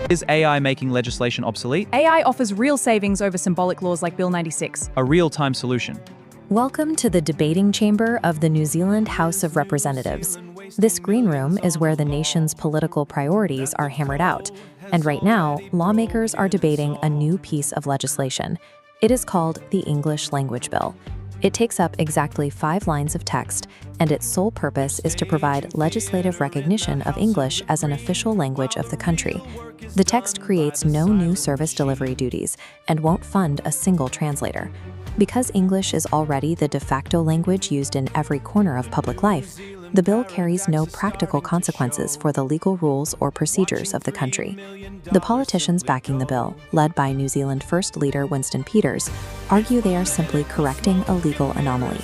Is AI making legislation obsolete? AI offers real savings over symbolic laws like Bill 96. A real-time solution. Welcome to the debating chamber of the New Zealand House of Representatives. This green room is where the nation's political priorities are hammered out. And right now, lawmakers are debating a new piece of legislation. It is called the English Language Bill. It takes up exactly 5 lines of text, and its sole purpose is to provide legislative recognition of English as an official language of the country. The text creates no new service delivery duties and won't fund a single translator. Because English is already the de facto language used in every corner of public life, the bill carries no practical consequences for the legal rules or procedures of the country. The politicians backing the bill, led by New Zealand First Leader Winston Peters, argue they are simply correcting a legal anomaly.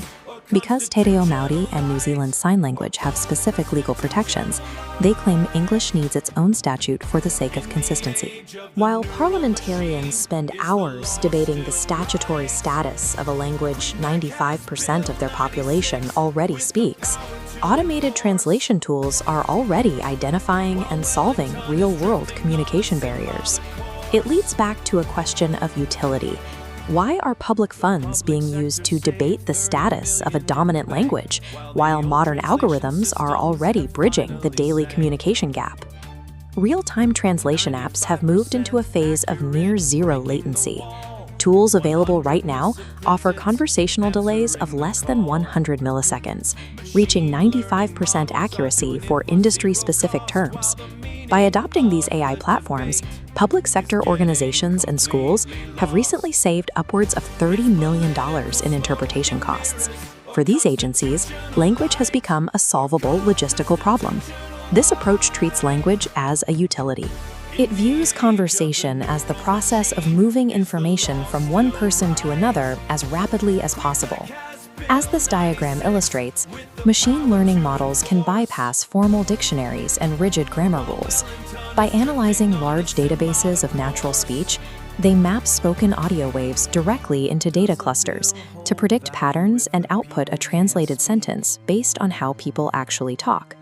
Because Te Reo Māori and New Zealand Sign Language have specific legal protections, they claim English needs its own statute for the sake of consistency. While parliamentarians spend hours debating the statutory status of a language 95% of their population already speaks, automated translation tools are already identifying and solving real-world communication barriers. It leads back to a question of utility. Why are public funds being used to debate the status of a dominant language, while modern algorithms are already bridging the daily communication gap? Real-time translation apps have moved into a phase of near-zero latency. Tools available right now offer conversational delays of less than 100 milliseconds, reaching 95% accuracy for industry-specific terms. By adopting these AI platforms, public sector organizations and schools have recently saved upwards of $30 million in interpretation costs. For these agencies, language has become a solvable logistical problem. This approach treats language as a utility. It views conversation as the process of moving information from one person to another as rapidly as possible. As this diagram illustrates, machine learning models can bypass formal dictionaries and rigid grammar rules. By analyzing large databases of natural speech, they map spoken audio waves directly into data clusters to predict patterns and output a translated sentence based on how people actually talk.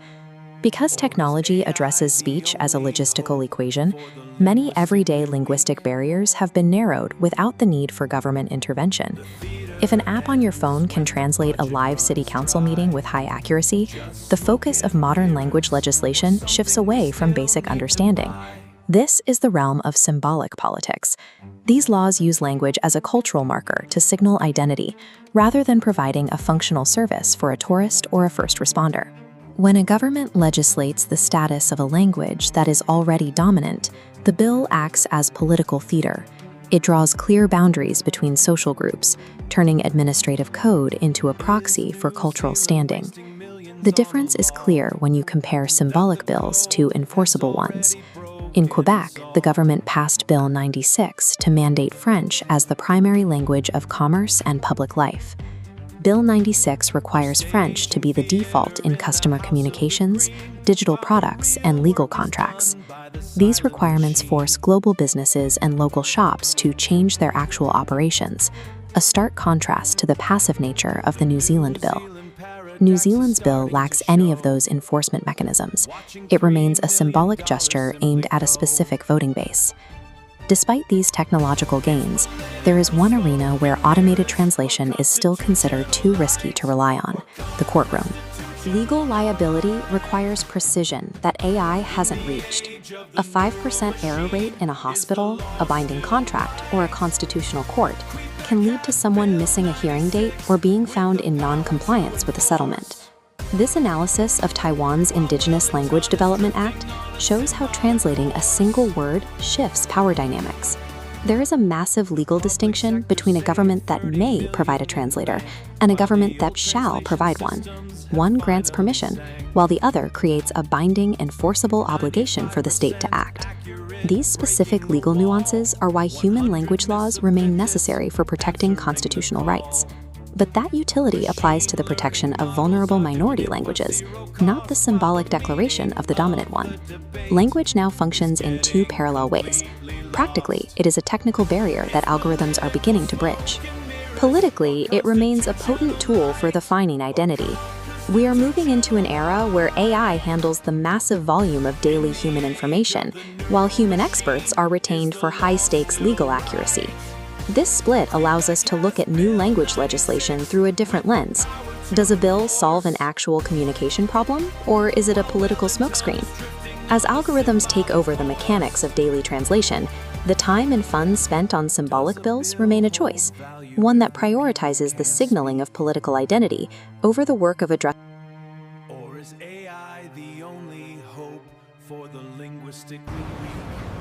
Because technology addresses speech as a logistical equation, many everyday linguistic barriers have been narrowed without the need for government intervention. If an app on your phone can translate a live city council meeting with high accuracy, the focus of modern language legislation shifts away from basic understanding. This is the realm of symbolic politics. These laws use language as a cultural marker to signal identity, rather than providing a functional service for a tourist or a first responder. When a government legislates the status of a language that is already dominant, the bill acts as political theater. It draws clear boundaries between social groups, turning administrative code into a proxy for cultural standing. The difference is clear when you compare symbolic bills to enforceable ones. In Quebec, the government passed Bill 96 to mandate French as the primary language of commerce and public life. Bill 96 requires French to be the default in customer communications, digital products, and legal contracts. These requirements force global businesses and local shops to change their actual operations, a stark contrast to the passive nature of the New Zealand bill. New Zealand's bill lacks any of those enforcement mechanisms. It remains a symbolic gesture aimed at a specific voting base. Despite these technological gains, there is one arena where automated translation is still considered too risky to rely on: the courtroom. Legal liability requires precision that AI hasn't reached. A 5% error rate in a hospital, a binding contract, or a constitutional court can lead to someone missing a hearing date or being found in non-compliance with a settlement. This analysis of Taiwan's Indigenous Language Development Act shows how translating a single word shifts power dynamics. There is a massive legal distinction between a government that may provide a translator and a government that shall provide one. One grants permission, while the other creates a binding, enforceable obligation for the state to act. These specific legal nuances are why human language laws remain necessary for protecting constitutional rights. But that utility applies to the protection of vulnerable minority languages, not the symbolic declaration of the dominant one. Language now functions in 2 parallel ways. Practically, it is a technical barrier that algorithms are beginning to bridge. Politically, it remains a potent tool for defining identity. We are moving into an era where AI handles the massive volume of daily human information, while human experts are retained for high-stakes legal accuracy. This split allows us to look at new language legislation through a different lens. Does a bill solve an actual communication problem, or is it a political smokescreen? As algorithms take over the mechanics of daily translation, the time and funds spent on symbolic bills remain a choice, one that prioritizes the signaling of political identity over the work of addressing. Or is AI the only hope for the linguistically weak?